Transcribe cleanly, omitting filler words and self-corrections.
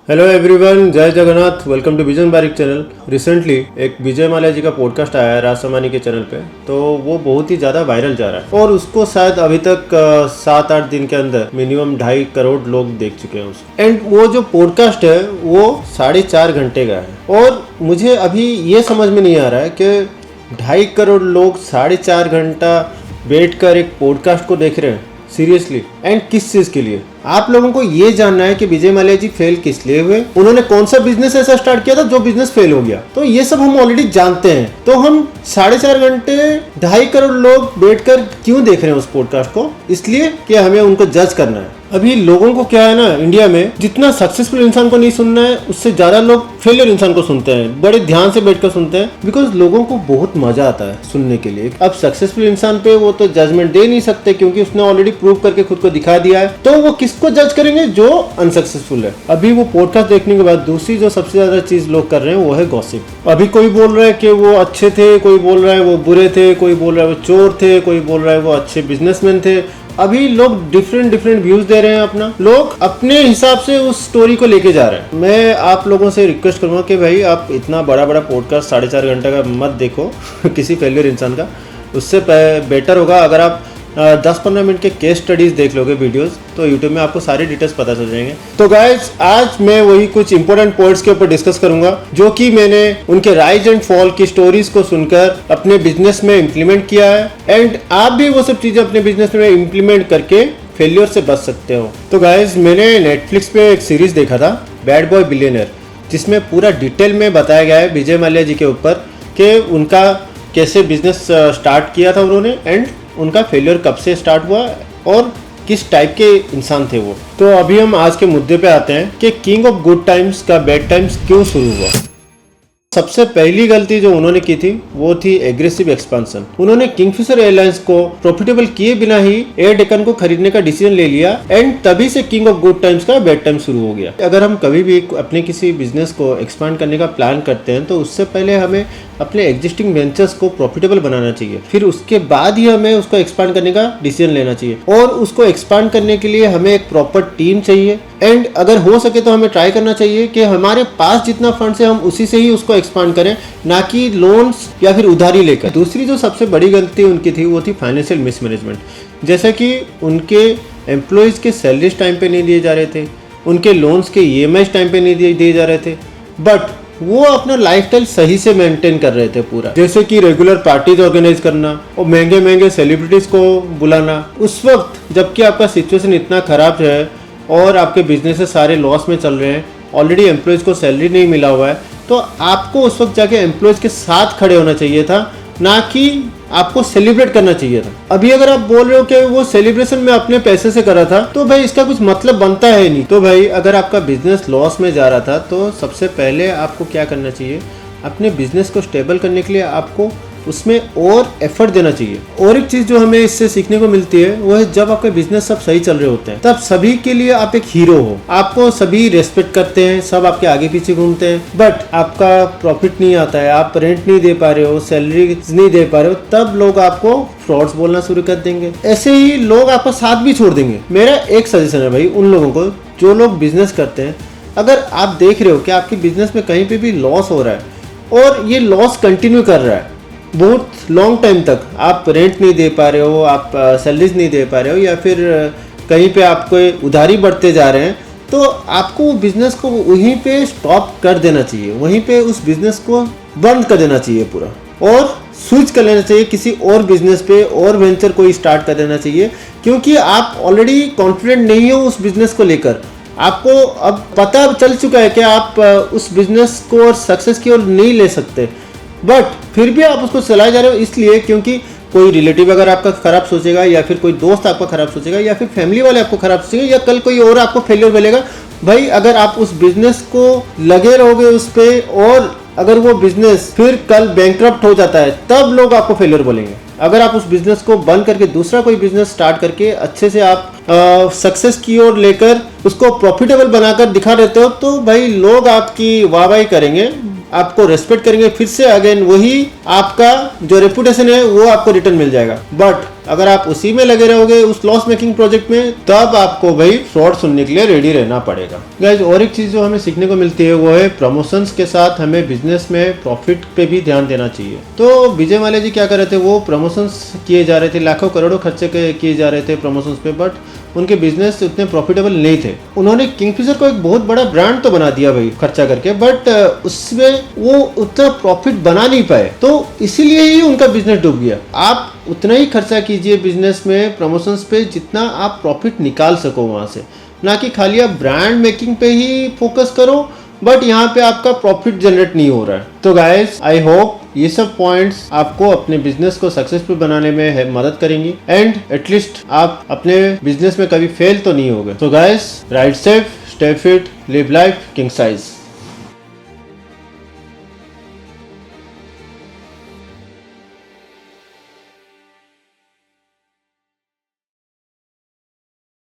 Hello everyone, जय Jagannath. Welcome to Bijan Barik channel. Recently एक विजय माल्या जी का पॉडकास्ट आया है राजसमानी के चैनल पे, तो वो बहुत ही ज़्यादा वायरल जा रहा है और उसको शायद अभी तक 7-8 दिन के अंदर मिनिमम 2.5 करोड़ लोग देख चुके हैं उसको। एंड वो जो पॉडकास्ट है वो 4.5 घंटे का है और मुझे अभी ये समझ में नहीं आ रहा है कि 2.5 करोड़ लोग 4.5 घंटा बैठ कर एक पॉडकास्ट को देख रहे हैं सीरियसली, एंड किस चीज़ के लिए। आप लोगों को ये जानना है कि विजय माल्या जी फेल किस लिए हुए, उन्होंने कौन सा बिजनेस ऐसा स्टार्ट किया था जो बिजनेस फेल हो गया। तो ये सब हम ऑलरेडी जानते हैं, तो हम 4.5 घंटे 2.5 करोड़ लोग बैठकर क्यों देख रहे हैं उस पॉडकास्ट को? इसलिए कि हमें उनको जज करना है। अभी लोगों को क्या है ना, इंडिया में जितना सक्सेसफुल इंसान को नहीं सुनना है, उससे ज्यादा लोग फेलियर इंसान को सुनते हैं, बड़े ध्यान से बैठकर सुनते हैं, बिकॉज लोगों को बहुत मजा आता है सुनने के लिए। अब सक्सेसफुल इंसान पे वो तो जजमेंट दे नहीं सकते क्योंकि उसने ऑलरेडी प्रूव करके खुद को दिखा दिया है, तो वो किसको जज करेंगे? जो अनसक्सेसफुल है। अभी वो पॉडकास्ट देखने के बाद दूसरी जो सबसे ज्यादा चीज लोग कर रहे हैं वो है गॉसिप। अभी कोई बोल रहा है कि वो अच्छे थे, कोई बोल रहा है वो बुरे थे, कोई बोल रहा है वो चोर थे, कोई बोल रहा है वो अच्छे बिजनेसमैन थे। अभी लोग डिफरेंट व्यूज दे रहे हैं अपना, लोग अपने हिसाब से उस स्टोरी को लेके जा रहे हैं। मैं आप लोगों से रिक्वेस्ट करूंगा कि भाई आप इतना बड़ा पॉडकास्ट 4.5 घंटे का मत देखो किसी फेलियर इंसान का। उससे बेटर होगा अगर आप 10-15 मिनट के केस स्टडीज देख लोगे वीडियोस, तो यूट्यूब में आपको सारे डिटेल्स पता चल जाएंगे। तो गाइज आज मैं वही कुछ इंपॉर्टेंट पॉइंट्स के ऊपर डिस्कस करूंगा जो कि मैंने उनके राइज एंड फॉल की स्टोरीज को सुनकर अपने बिजनेस में इम्प्लीमेंट किया है, एंड आप भी वो सब चीजें अपने बिजनेस में इम्प्लीमेंट करके फेलियर से बच सकते हो। तो गाइज मैंने नेटफ्लिक्स पे एक सीरीज देखा था, बैड बॉय बिलियनर, जिसमें पूरा डिटेल में बताया गया है विजय माल्या जी के ऊपर कि उनका कैसे बिजनेस स्टार्ट किया था उन्होंने, एंड उनका फेलियर कब से स्टार्ट हुआ और किस टाइप के इंसान थे वो। तो अभी हम आज के मुद्दे पे आते हैं कि किंग ऑफ गुड टाइम्स का बैड टाइम्स क्यों शुरू हुआ। सबसे पहली गलती जो उन्होंने की थी वो थी एग्रेसिव एक्सपेंशन। उन्होंने किंगफिशर एयरलाइंस को प्रॉफिटेबल किए बिना ही एयर डेक्कन को खरीदने का डिसीजन ले लिया, एंड तभी से किंग ऑफ गुड टाइम्स का बैड टाइम शुरू हो गया। अगर हम कभी भी अपने किसी बिजनेस को एक्सपांड करने का प्लान करते हैं तो उससे पहले हमें अपने एग्जिस्टिंग वेंचर्स को प्रॉफिटेबल बनाना चाहिए, फिर उसके बाद ही हमें उसको एक्सपांड करने का डिसीजन लेना चाहिए। और उसको एक्सपांड करने के लिए हमें एक प्रॉपर टीम चाहिए, एंड अगर हो सके तो हमें ट्राई करना चाहिए कि हमारे पास जितना फंड्स है हम उसी से ही उसको एक्सपांड करें, ना कि लोन्स या फिर उधारी लेकर। दूसरी जो सबसे बड़ी गलती उनकी थी वो थी फाइनेंशियल मिसमैनेजमेंट। जैसा कि उनके एम्प्लॉयज़ के सैलरीज टाइम पे नहीं दिए जा रहे थे, उनके लोन्स के EMI टाइम पे नहीं दिए जा रहे थे, बट वो अपना लाइफस्टाइल सही से मेंटेन कर रहे थे पूरा। जैसे कि रेगुलर पार्टीज ऑर्गेनाइज करना और महंगे सेलिब्रिटीज को बुलाना उस वक्त जबकि आपका सिचुएशन इतना खराब है और आपके बिजनेस सारे लॉस में चल रहे हैं, ऑलरेडी एम्प्लॉयज़ को सैलरी नहीं मिला हुआ है, तो आपको उस वक्त जाके एम्प्लॉयज़ के साथ खड़े होना चाहिए था, ना कि आपको सेलिब्रेट करना चाहिए था। अभी अगर आप बोल रहे हो कि वो सेलिब्रेशन में अपने पैसे से करा था, तो भाई इसका कुछ मतलब बनता है नहीं। तो भाई अगर आपका बिजनेस लॉस में जा रहा था तो सबसे पहले आपको क्या करना चाहिए, अपने बिजनेस को स्टेबल करने के लिए आपको उसमें और एफर्ट देना चाहिए। और एक चीज जो हमें इससे सीखने को मिलती है वो है जब आपके बिजनेस सब सही चल रहे होते हैं तब सभी के लिए आप एक हीरो हो, आपको सभी रेस्पेक्ट करते हैं, सब आपके आगे पीछे घूमते हैं, बट आपका प्रॉफिट नहीं आता है, आप रेंट नहीं दे पा रहे हो, सैलरी नहीं दे पा रहे हो, तब लोग आपको फ्रॉड्स बोलना शुरू कर देंगे। ऐसे ही लोग आपका साथ भी छोड़ देंगे। मेरा एक सजेशन है भाई उन लोगों को जो लोग बिजनेस करते हैं, अगर आप देख रहे हो कि आपके बिजनेस में कहीं पे भी लॉस हो रहा है और ये लॉस कंटिन्यू कर रहा है बहुत लॉन्ग टाइम तक, आप रेंट नहीं दे पा रहे हो, आप सैलरीज नहीं दे पा रहे हो, या फिर कहीं पे आपको उधारी बढ़ते जा रहे हैं, तो आपको बिजनेस को वहीं पे स्टॉप कर देना चाहिए, वहीं पे उस बिजनेस को बंद कर देना चाहिए पूरा, और स्विच कर लेना चाहिए किसी और बिजनेस पे, और वेंचर कोई स्टार्ट कर देना चाहिए, क्योंकि आप ऑलरेडी कॉन्फिडेंट नहीं हो उस बिजनेस को लेकर। आपको अब पता चल चुका है कि आप उस बिजनेस को और सक्सेस की ओर नहीं ले सकते, बट फिर भी आप उसको चलाए जा रहे हो, इसलिए क्योंकि कोई रिलेटिव अगर आपका खराब सोचेगा, या फिर कोई दोस्त आपका खराब सोचेगा, या फिर फैमिली वाले आपको खराब सोचेंगे, या कल कोई और आपको फेलियर बोलेगा। भाई अगर आप उस बिजनेस को लगे रहोगे उस पे, और अगर वो बिजनेस फिर कल बैंकरप्ट हो जाता है, तब लोग आपको फेलियर बोलेंगे। अगर आप उस बिजनेस को बंद करके दूसरा कोई बिजनेस स्टार्ट करके अच्छे से आप सक्सेस की ओर लेकर उसको प्रॉफिटेबल बनाकर दिखा देते हो, तो भाई लोग आपकी वाहवाही करेंगे, आपको रेस्पेक्ट करेंगे, फिर से अगेन वही आपका जो रेपुटेशन है वो आपको रिटर्न मिल जाएगा। बट अगर आप उसी में लगे रहोगे उस लॉस मेकिंग प्रोजेक्ट में, तब आपको भाई फ्रॉड सुनने के लिए रेडी रहना पड़ेगा। गाइस, और एक चीज जो हमें सीखने को मिलती है वो है प्रमोशंस के साथ हमें बिजनेस में प्रॉफिट पे भी ध्यान देना चाहिए। तो विजय माल्या जी क्या कर रहे थे, वो प्रमोशंस किए जा रहे थे, लाखों करोड़ों खर्चे किए जा रहे थे प्रमोशंस पे, बट उनके बिजनेस उतने प्रॉफिटेबल नहीं थे। उन्होंने किंगफिशर को एक बहुत बड़ा ब्रांड तो बना दिया भाई खर्चा करके, बट उसमें वो उतना प्रॉफिट बना नहीं पाए, तो इसीलिए ही उनका बिजनेस डूब गया। आप उतना ही खर्चा कीजिए बिजनेस में, प्रमोशंस पे, जितना आप प्रॉफिट निकाल सको वहां से, ना कि खाली आप ब्रांड मेकिंग पे ही फोकस करो बट यहाँ पे आपका प्रॉफिट जनरेट नहीं हो रहा है। तो गाइस, आई होप ये सब पॉइंट्स आपको अपने बिजनेस को सक्सेसफुल बनाने में मदद करेंगी एंड एटलीस्ट आप अपने बिजनेस में कभी फेल तो नहीं होगे। तो guys, ride safe, stay fit, live life king size.